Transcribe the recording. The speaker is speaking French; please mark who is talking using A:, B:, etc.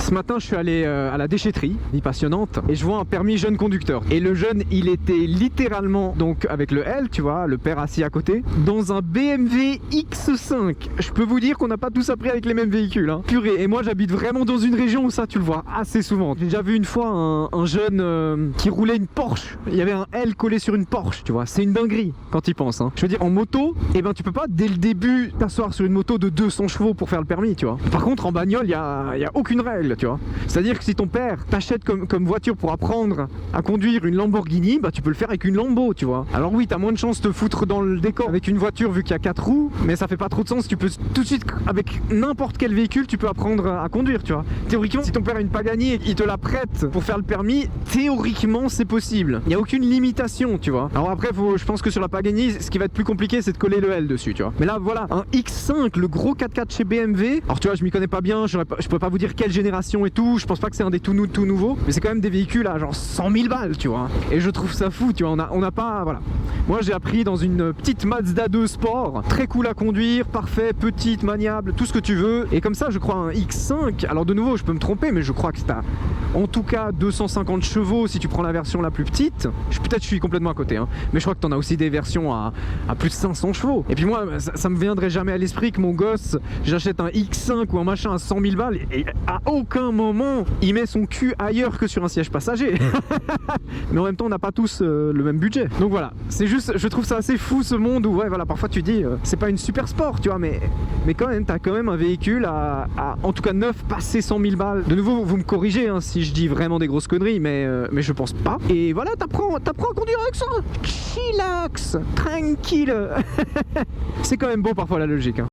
A: Ce matin, je suis allé à la déchetterie, vie passionnante, et je vois un permis jeune conducteur. Et le jeune, il était littéralement, donc avec le L, tu vois, le père assis à côté, dans un BMW X5. Je peux vous dire qu'on n'a pas tous appris avec les mêmes véhicules, hein. Purée, et moi j'habite vraiment dans une région où ça, tu le vois assez souvent. J'ai déjà vu une fois un jeune qui roulait une Porsche. Il y avait un L collé sur une Porsche, tu vois. C'est une dinguerie quand il pense, hein. Je veux dire, en moto, eh ben tu peux pas dès le début t'asseoir sur une moto de 200 chevaux pour faire le permis, tu vois. Par contre, en bagnole, il y a aucune règle, tu vois. C'est-à-dire que si ton père t'achète comme voiture pour apprendre à conduire une Lamborghini, bah tu peux le faire avec une Lambo, tu vois. Alors oui, t'as moins de chances de te foutre dans le décor avec une voiture vu qu'il y a 4 roues, mais ça fait pas trop de sens. Tu peux tout de suite, avec n'importe quel véhicule, tu peux apprendre à conduire, tu vois. Théoriquement, si ton père a une Pagani et qu'il te la prête pour faire le permis, théoriquement c'est possible. Il n'y a aucune limitation, tu vois. Alors après, je pense que sur la Pagani, ce qui va être plus compliqué, c'est de coller le L dessus, tu vois. Mais là, voilà, un X5, le gros 4x4 chez BMW. Alors tu vois, je m'y connais pas bien, je pourrais pas vous dire quelle génération et tout. Je pense pas que c'est un des tout nouveaux, mais c'est quand même des véhicules à genre 100 000 balles, tu vois. Et je trouve ça fou, tu vois. On n'a pas, voilà. Moi, j'ai appris dans une petite Mazda 2 Sport, très cool à conduire, parfait, petite, maniable, tout ce que tu veux. Et comme ça, je crois un X5. Alors de nouveau, je peux me tromper, mais je crois que c'est en tout cas 250 chevaux si tu prends la version la plus petite. Peut-être je suis complètement à côté, hein. Mais je crois que tu en as aussi des versions à plus de 500 chevaux. Et puis moi, ça me viendrait jamais à l'esprit que mon gosse, j'achète un X5 ou un machin à 100 000 balles et à aucun moment il met son cul ailleurs que sur un siège passager. Mais en même temps, on n'a pas tous le même budget. Donc voilà, c'est juste, je trouve ça assez fou ce monde où ouais, voilà, parfois tu dis c'est pas une super sport, tu vois, mais quand même, t'as quand même un véhicule à en tout cas neuf, passé 100 000 balles. De nouveau, vous me corrigez hein, si je dis vraiment des grosses conneries, mais je pense pas. Et voilà, t'apprends à conduire avec ça. Chillax, tranquille. C'est quand même beau parfois la logique, hein.